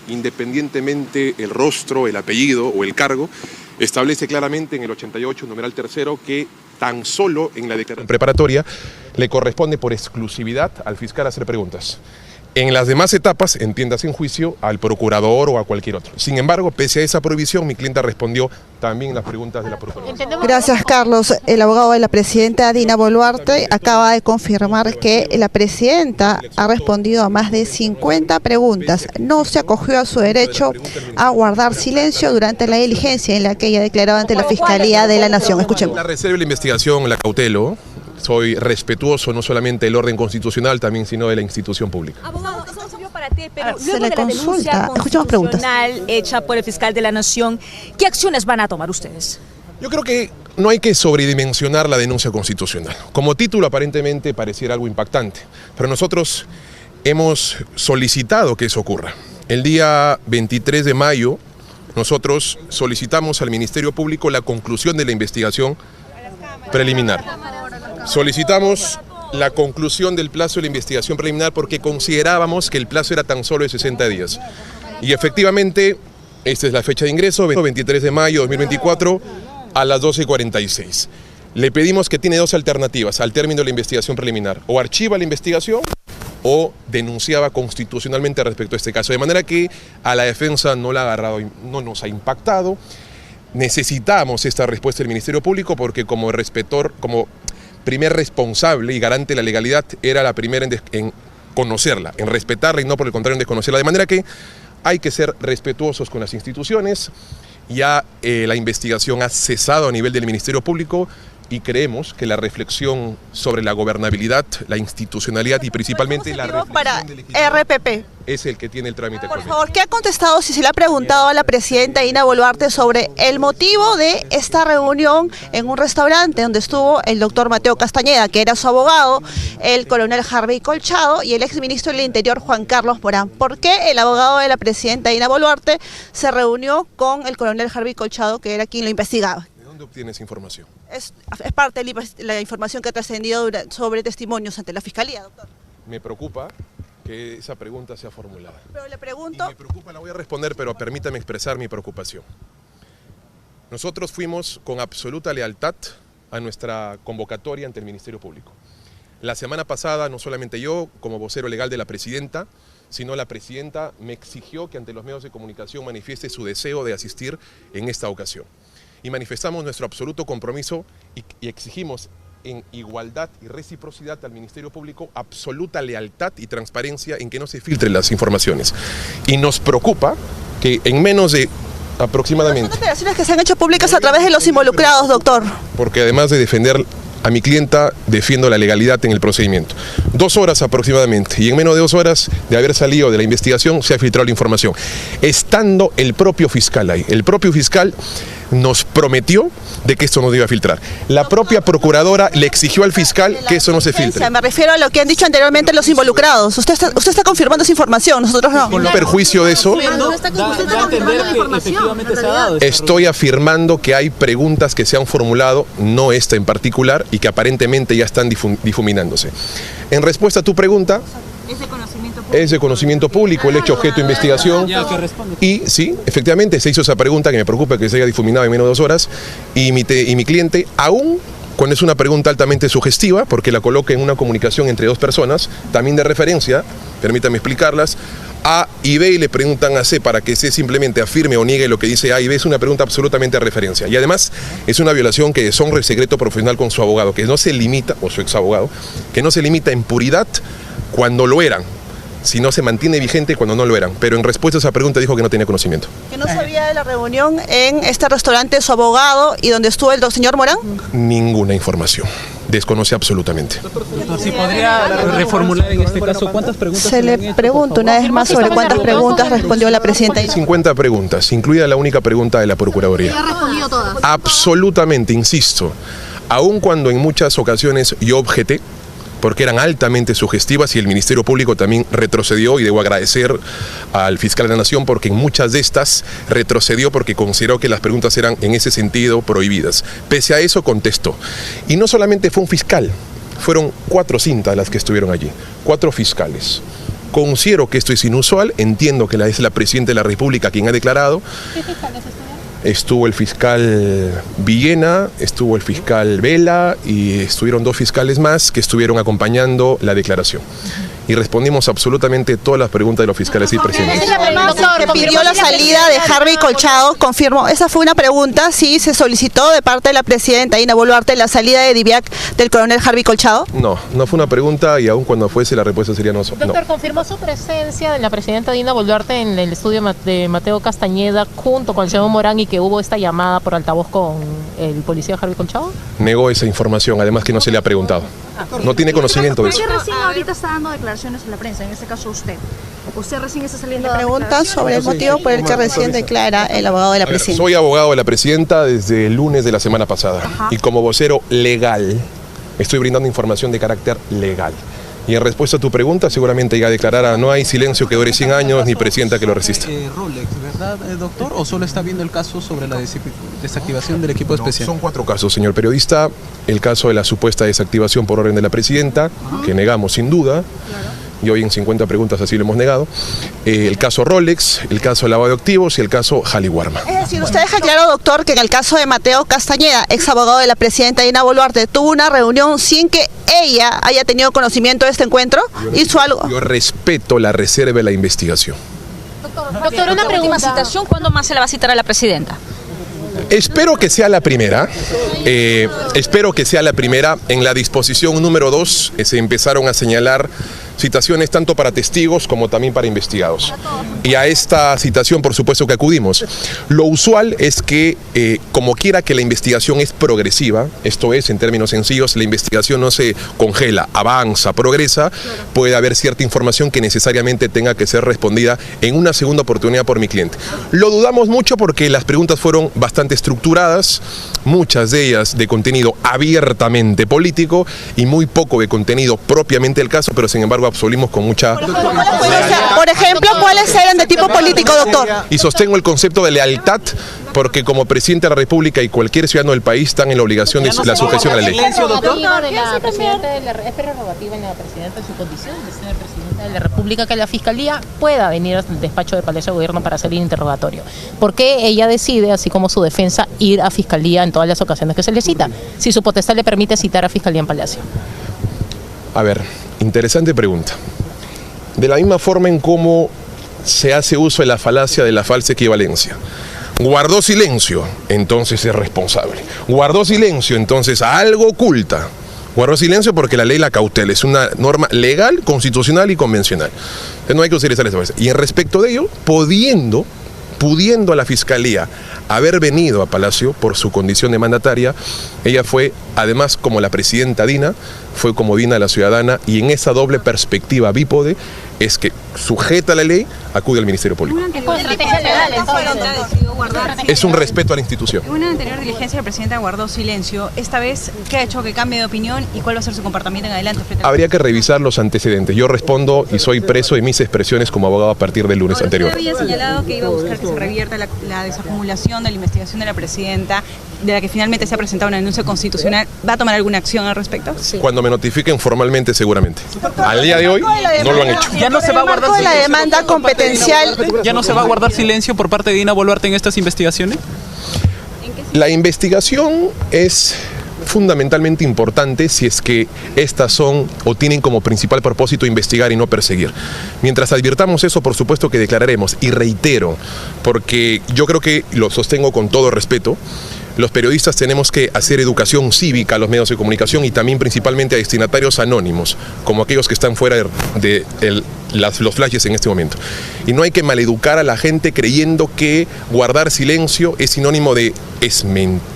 independientemente el rostro, el apellido o el cargo, establece claramente en el 88, numeral tercero, que tan solo en la declaración preparatoria le corresponde por exclusividad al fiscal hacer preguntas. En las demás etapas, entiéndase en juicio, al procurador o a cualquier otro. Sin embargo, pese a esa prohibición, mi clienta respondió también las preguntas de la procuradora. Gracias, Carlos. El abogado de la presidenta, Dina Boluarte, acaba de confirmar que la presidenta ha respondido a más de 50 preguntas. No se acogió a su derecho a guardar silencio durante la diligencia en la que ella declaraba ante la Fiscalía de la Nación. Escuchemos. La reserva de la investigación la cautelo. Soy respetuoso no solamente del orden constitucional, también sino de la institución pública. Abogado, eso subió para ti, pero Se luego le de la consulta. denuncia Escuchemos preguntas. constitucional hecha por el fiscal de la Nación, ¿qué acciones van a tomar ustedes? Yo creo que no hay que sobredimensionar la denuncia constitucional. Como título aparentemente pareciera algo impactante, pero nosotros hemos solicitado que eso ocurra. El día 23 de mayo nosotros solicitamos al Ministerio Público la conclusión de la investigación preliminar. Solicitamos la conclusión del plazo de la investigación preliminar porque considerábamos que el plazo era tan solo de 60 días. Y efectivamente, esta es la fecha de ingreso, 23 de mayo de 2024 a las 12:46. Le pedimos que tiene dos alternativas al término de la investigación preliminar. O archiva la investigación o denunciaba constitucionalmente respecto a este caso. De manera que a la defensa no la ha agarrado, no nos ha impactado. Necesitamos esta respuesta del Ministerio Público porque como primer responsable y garante de la legalidad era la primera en conocerla, en respetarla y no por el contrario en desconocerla. De manera que hay que ser respetuosos con las instituciones. Ya la investigación ha cesado a nivel del Ministerio Público y creemos que la reflexión sobre la gobernabilidad, la institucionalidad y principalmente la reflexión para del legislativo RPP. es el que tiene el trámite. Por favor, ¿qué ha contestado, si se le ha preguntado a la presidenta Dina Boluarte sobre el motivo de esta reunión en un restaurante donde estuvo el doctor Mateo Castañeda, que era su abogado, el coronel Harvey Colchado y el exministro del Interior Juan Carlos Morán? ¿Por qué el abogado de la presidenta Dina Boluarte se reunió con el coronel Harvey Colchado, que era quien lo investigaba? ¿De dónde obtienes información? Es parte de la información que ha trascendido sobre testimonios ante la Fiscalía, doctor. Me preocupa que esa pregunta sea formulada. Pero le pregunto... Y me preocupa, la voy a responder, pero permítame expresar mi preocupación. Nosotros fuimos con absoluta lealtad a nuestra convocatoria ante el Ministerio Público. La semana pasada, no solamente yo, como vocero legal de la presidenta, sino la presidenta me exigió que ante los medios de comunicación manifieste su deseo de asistir en esta ocasión. Y manifestamos nuestro absoluto compromiso y exigimos en igualdad y reciprocidad al Ministerio Público absoluta lealtad y transparencia en que no se filtren las informaciones. Y nos preocupa que en menos de aproximadamente... Son declaraciones que se han hecho públicas a través de los involucrados, doctor. Porque además de defender a mi clienta, defiendo la legalidad en el procedimiento. 2 horas aproximadamente, y en menos de 2 horas de haber salido de la investigación, se ha filtrado la información. Estando el propio fiscal ahí. El propio fiscal nos prometió de que esto no iba a filtrar. La propia procuradora le exigió al fiscal que eso no se filtre. Me refiero a lo que han dicho anteriormente los involucrados. Usted está confirmando esa información, nosotros no. Con perjuicio de eso, estoy afirmando que hay preguntas que se han formulado, no esta en particular, y que aparentemente ya están difuminándose. En respuesta a tu pregunta, es de conocimiento público el hecho objeto de investigación. Y sí, efectivamente se hizo esa pregunta que me preocupa que se haya difuminado en menos de 2 horas. Y mi cliente, aún cuando es una pregunta altamente sugestiva, porque la coloca en una comunicación entre 2 personas, también de referencia, permítame explicarlas, A y B, y le preguntan a C para que C simplemente afirme o niegue lo que dice A y B. Es una pregunta absolutamente de referencia. Y además es una violación que deshonra el secreto profesional con su abogado, que no se limita, o su ex abogado, que no se limita en puridad cuando lo eran, si no se mantiene vigente cuando no lo eran. Pero en respuesta a esa pregunta dijo que no tenía conocimiento. ¿Que no sabía de la reunión en este restaurante de su abogado y donde estuvo el señor Morán? Ninguna información. Desconoce absolutamente. Doctor, ¿sí podría reformular en este caso cuántas preguntas? Se le pregunta una vez más sobre cuántas preguntas respondió la presidenta. 50 preguntas, incluida la única pregunta de la Procuraduría. ¿Ha respondido todas? Absolutamente, insisto. Aun cuando en muchas ocasiones yo objeté, porque eran altamente sugestivas y el Ministerio Público también retrocedió, y debo agradecer al fiscal de la Nación porque en muchas de estas retrocedió porque consideró que las preguntas eran en ese sentido prohibidas. Pese a eso contestó. Y no solamente fue un fiscal, fueron 4 cintas las que estuvieron allí, 4 fiscales. Considero que esto es inusual, entiendo que es la Presidenta de la República quien ha declarado. ¿Qué fiscales estuvieron? Estuvo el fiscal Villena, estuvo el fiscal Vela y estuvieron 2 fiscales más que estuvieron acompañando la declaración. Y respondimos absolutamente todas las preguntas de los fiscales y presidentes. Que pidió la salida de Harvey Colchado, confirmó, esa fue una pregunta, sí se solicitó de parte de la presidenta Dina Boluarte la salida de DIVIAC del coronel Harvey Colchado. No, no fue una pregunta y aun cuando fuese la respuesta sería no. Doctor, ¿confirmó su presencia de la presidenta Dina Boluarte en el estudio de Mateo Castañeda junto con el señor Morán y que hubo esta llamada por altavoz con el policía Harvey Colchado? Negó esa información, además que no se le ha preguntado. No tiene conocimiento de eso. ¿Por qué recién ahorita está dando declaraciones a la prensa? En este caso usted. Usted recién está saliendo a dar Pregunta declaraciones. sobre el motivo por el que recién declara el abogado de la presidenta. Soy abogado de la presidenta desde el lunes de la semana pasada y como vocero legal estoy brindando información de carácter legal. Y en respuesta a tu pregunta, seguramente ya declarará, no hay silencio que dure 100 años ni presidenta que lo resista. Rolex, ¿verdad, doctor? ¿O solo está viendo el caso sobre la desactivación del equipo especial? Son 4 casos, señor periodista. El caso de la supuesta desactivación por orden de la presidenta, que negamos sin duda. Y hoy en 50 preguntas así lo hemos negado. El caso Rolex, el caso lavado de activos y el caso Jaliwarma. Es decir, usted deja claro, doctor, que en el caso de Mateo Castañeda, ex abogado de la presidenta Dina Boluarte, tuvo una reunión sin que ella haya tenido conocimiento de este encuentro. ¿Hizo algo? Yo respeto la reserva de la investigación. Doctor, una última citación, ¿cuándo más se la va a citar a la presidenta? Espero que sea la primera, espero que sea la primera. En la disposición número 2 se empezaron a señalar citaciones tanto para testigos como también para investigados. Y a esta citación, por supuesto que acudimos. Lo usual es que, como quiera que la investigación es progresiva, esto es, en términos sencillos, la investigación no se congela, avanza, progresa, puede haber cierta información que necesariamente tenga que ser respondida en una segunda oportunidad por mi cliente. Lo dudamos mucho porque las preguntas fueron bastante estructuradas, muchas de ellas de contenido abiertamente político y muy poco de contenido propiamente del caso, pero sin embargo absolvimos con mucha... Por ejemplo, ¿cuáles eran de tipo político, doctor? Y sostengo el concepto de lealtad porque como presidente de la República y cualquier ciudadano del país están en la obligación de la sujeción a la ley. Es prerrogativa de la presidenta en su condición de ser presidenta de la República que la Fiscalía pueda venir al despacho de Palacio de Gobierno para hacer el interrogatorio. ¿Por qué ella decide, así como su defensa, ir a Fiscalía en todas las ocasiones que se le cita? Si su potestad le permite citar a Fiscalía en Palacio. A ver, interesante pregunta. De la misma forma en cómo se hace uso de la falacia de la falsa equivalencia. Guardó silencio, entonces es responsable. Guardó silencio, entonces algo oculta. Guardó silencio porque la ley la cautela, es una norma legal, constitucional y convencional. Entonces no hay que utilizar esa falsa. Y en respecto de ello, pudiendo a la Fiscalía haber venido a Palacio por su condición de mandataria, ella fue, además como la presidenta Dina, fue como Dina la ciudadana, y en esa doble perspectiva bípode es que sujeta a la ley, acude al Ministerio Público. Es un respeto a la institución. En una anterior diligencia la presidenta guardó silencio. Esta vez, ¿qué ha hecho que cambie de opinión y cuál va a ser su comportamiento en adelante? Habría que revisar los antecedentes. Yo respondo y soy preso de mis expresiones como abogado a partir del lunes anterior. Usted había señalado que iba a buscar que se revierta la desacumulación de la investigación de la presidenta, de la que finalmente se ha presentado una denuncia constitucional. ¿Va a tomar alguna acción al respecto? Sí. Cuando me notifiquen formalmente, seguramente. Al día de hoy no lo han hecho. Ya no se va a guardar silencio. La demanda competencial. ¿Ya no se va a guardar silencio por parte de Dina Boluarte en estas investigaciones? La investigación es fundamentalmente importante si es que estas son o tienen como principal propósito investigar y no perseguir. Mientras advirtamos eso, por supuesto que declararemos, y reitero, porque yo creo que lo sostengo con todo respeto, los periodistas tenemos que hacer educación cívica a los medios de comunicación y también principalmente a destinatarios anónimos, como aquellos que están fuera de los flashes en este momento. Y no hay que maleducar a la gente creyendo que guardar silencio es sinónimo de es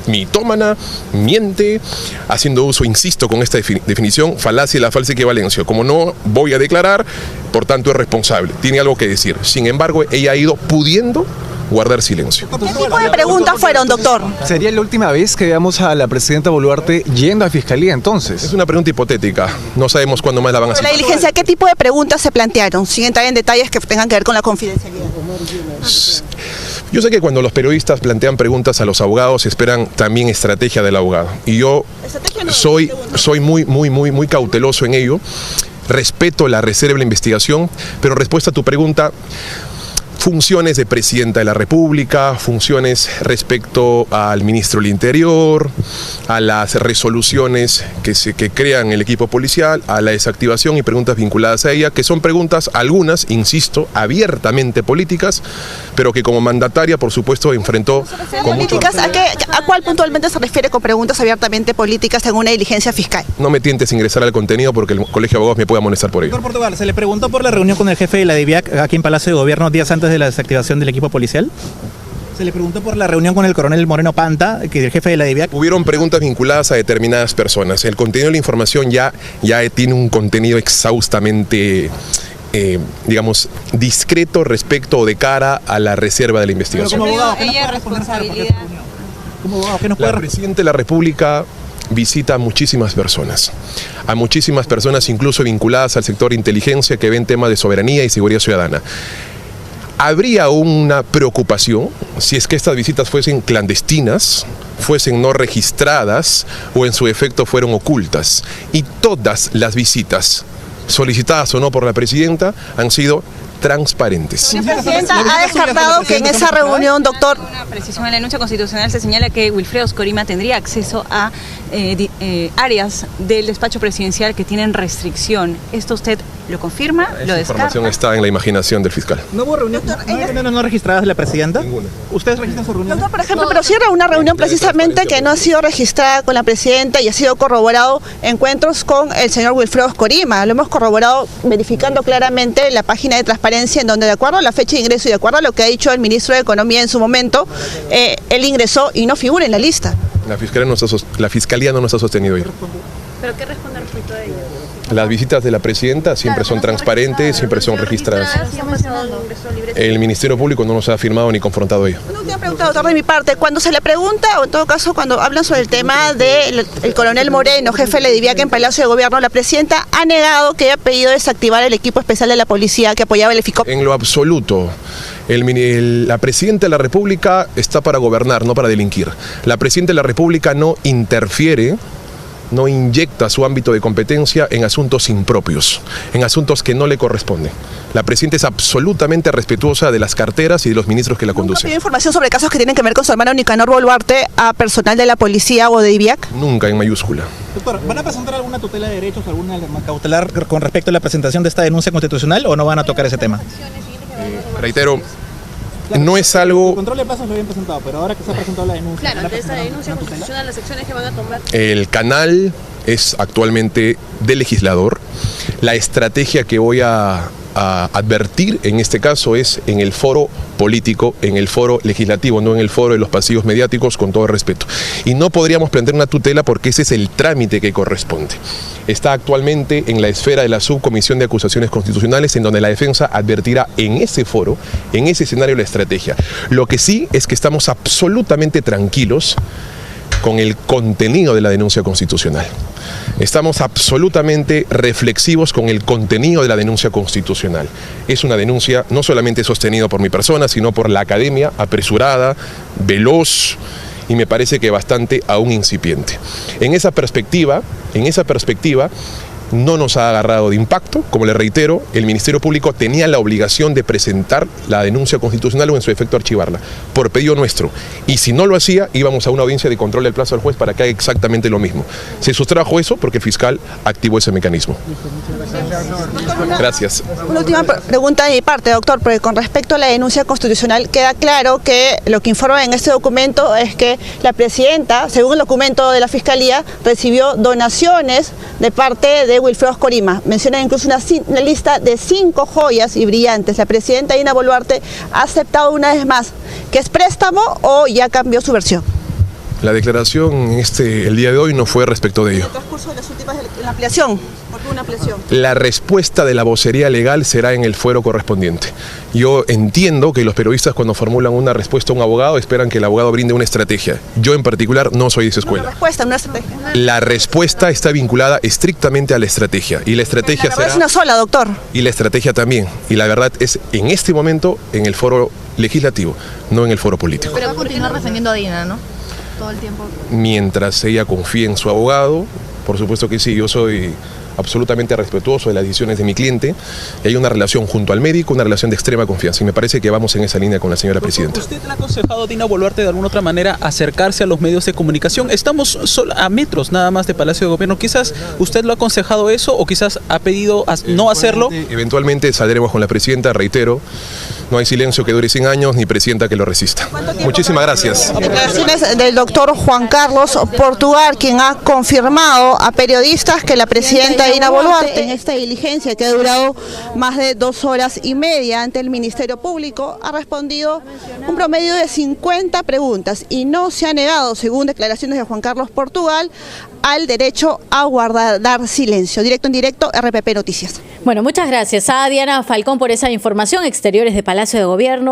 mitómana, miente, haciendo uso, insisto, con esta definición, falacia y la falsa equivalencia. Como no voy a declarar, por tanto es responsable, tiene algo que decir. Sin embargo, ella ha ido pudiendo guardar silencio. ¿Qué tipo de preguntas fueron, doctor? ¿Sería la última vez que veamos a la presidenta Boluarte yendo a Fiscalía entonces? Es una pregunta hipotética, no sabemos cuándo más la van a hacer. La diligencia, ¿qué tipo de preguntas se plantearon? Sin entrar en detalles que tengan que ver con la confidencialidad. Yo sé que cuando los periodistas plantean preguntas a los abogados esperan también estrategia del abogado. Y yo soy muy cauteloso en ello. respeto la reserva de la investigación, pero en respuesta a tu pregunta, funciones de Presidenta de la República, funciones respecto al Ministro del Interior, a las resoluciones que crean el equipo policial, a la desactivación y preguntas vinculadas a ella, que son preguntas, algunas, insisto, abiertamente políticas, pero que como mandataria, por supuesto, enfrentó con mucho... ¿Políticas? ¿A cuál puntualmente se refiere con preguntas abiertamente políticas en una diligencia fiscal? No me tientes a ingresar al contenido porque el Colegio de Abogados me puede amonestar por ello. Doctor Portugal, se le preguntó por la reunión con el jefe de la DIVIAC aquí en Palacio de Gobierno días antes de la desactivación del equipo policial. Se le preguntó por la reunión con el coronel Moreno Panta, que es el jefe de la DIVIAC. Hubieron preguntas vinculadas a determinadas personas. El contenido de la información ya tiene un contenido exhaustamente, digamos, discreto respecto o de cara a la reserva de la investigación. Como abogado, ¿qué nos Ella puede responder sobre responsabilidad. esta reunión? Como abogado, ¿qué nos puede La Presidenta de la República visita a muchísimas personas, incluso vinculadas al sector inteligencia que ven temas de soberanía y seguridad ciudadana. Habría una preocupación si es que estas visitas fuesen clandestinas, fuesen no registradas o en su efecto fueron ocultas. Y todas las visitas, solicitadas o no por la Presidenta, han sido transparentes. La Presidenta ha descartado que en esa reunión, doctor... Una precisión en la denuncia constitucional se señala que Wilfredo Oscorima tendría acceso a áreas del despacho presidencial que tienen restricción. ¿Esto usted lo confirma? ¿Lo Esa descarta? información está en la imaginación del fiscal. ¿No hubo reuniones no registradas de la Presidenta? Ninguna. ¿Ustedes registran su reunión? Doctor, por ejemplo, pero cierra una reunión precisamente que no ha sido registrada con la Presidenta y ha sido corroborado encuentros con el señor Wilfredo Oscorima. Lo hemos corroborado verificando claramente la página de transparencia en donde de acuerdo a la fecha de ingreso y de acuerdo a lo que ha dicho el ministro de Economía en su momento, él ingresó y no figura en la lista. La Fiscalía no nos ha sostenido hoy. ¿Pero qué responde respecto a ello? Las visitas de la Presidenta siempre son transparentes, siempre son registradas. El Ministerio Público no nos ha firmado ni confrontado ello. Una última pregunta, doctor, de mi parte. Cuando se le pregunta, o en todo caso cuando hablan sobre el tema del coronel Moreno, jefe de la DIVIAC en Palacio de Gobierno, la Presidenta ha negado que haya pedido desactivar el equipo especial de la policía que apoyaba el EFICOP. En lo absoluto. La Presidenta de la República está para gobernar, no para delinquir. La Presidenta de la República no interfiere, no inyecta su ámbito de competencia en asuntos impropios, en asuntos que no le corresponden. La Presidenta es absolutamente respetuosa de las carteras y de los ministros que la ¿Nunca conducen. pidió información sobre casos que tienen que ver con su hermano Nicanor Boluarte a personal de la policía o de DIVIAC? Nunca en mayúscula. Doctor, ¿van a presentar alguna tutela de derechos, alguna cautelar con respecto a la presentación de esta denuncia constitucional o no van a tocar ese tema? Reitero, no es algo... El control de plazos lo habían presentado, pero ahora que se ha presentado la denuncia... Claro, ante esa denuncia constitucional, las acciones que van a tomar. El canal es actualmente de legislador. La estrategia que voy a advertir en este caso es en el foro político, en el foro legislativo, no en el foro de los pasillos mediáticos, con todo respeto. Y no podríamos plantear una tutela porque ese es el trámite que corresponde. Está actualmente en la esfera de la Subcomisión de Acusaciones Constitucionales, en donde la defensa advertirá en ese foro, en ese escenario, la estrategia. Lo que sí es que estamos absolutamente tranquilos con el contenido de la denuncia constitucional. Estamos absolutamente reflexivos con el contenido de la denuncia constitucional. Es una denuncia no solamente sostenida por mi persona, sino por la academia, apresurada, veloz y me parece que bastante aún incipiente. En esa perspectiva, no nos ha agarrado de impacto. Como le reitero, el Ministerio Público tenía la obligación de presentar la denuncia constitucional o en su efecto archivarla, por pedido nuestro. Y si no lo hacía, íbamos a una audiencia de control del plazo del juez para que haga exactamente lo mismo. Se sustrajo eso porque el fiscal activó ese mecanismo. Gracias. Una última pregunta de mi parte, doctor, porque con respecto a la denuncia constitucional queda claro que lo que informa en este documento es que la Presidenta, según el documento de la Fiscalía, recibió donaciones de parte de Wilfredo Oscorima. Menciona incluso una lista de 5 joyas y brillantes. La Presidenta Dina Boluarte ha aceptado una vez más que es préstamo o ya cambió su versión. La declaración el día de hoy no fue respecto de ello. En el transcurso de las últimas, la ampliación. ¿Por qué una ampliación? La respuesta de la vocería legal será en el fuero correspondiente. Yo entiendo que los periodistas cuando formulan una respuesta a un abogado esperan que el abogado brinde una estrategia. Yo en particular no soy de esa escuela. Una respuesta, una estrategia. La respuesta está vinculada estrictamente a la estrategia. Y la estrategia La verdad será... es una sola, doctor. Y la estrategia también. Y la verdad es en este momento en el foro legislativo, no en el foro político. Pero va a continuar defendiendo a Dina, ¿no? Todo el tiempo. Mientras ella confíe en su abogado, por supuesto que sí, yo soy absolutamente respetuoso de las decisiones de mi cliente, y hay una relación junto al médico, una relación de extrema confianza, y me parece que vamos en esa línea con la señora presidenta. ¿Usted le ha aconsejado a Dina Boluarte de alguna otra manera acercarse a los medios de comunicación? Estamos a metros nada más de Palacio de Gobierno. Quizás usted lo ha aconsejado eso o quizás ha pedido no hacerlo. Eventualmente saldremos con la presidenta, reitero, no hay silencio que dure 100 años ni presidenta que lo resista. Muchísimas gracias. Declaraciones del doctor Juan Carlos Portugal, quien ha confirmado a periodistas que la presidenta Dina Boluarte, en esta diligencia que ha durado más de 2 horas y media ante el Ministerio Público, ha respondido un promedio de 50 preguntas y no se ha negado, según declaraciones de Juan Carlos Portugal, al derecho a guardar silencio. Directo en directo, RPP Noticias. Bueno, muchas gracias a Diana Falcón por esa información. Exteriores de Palacio de Gobierno.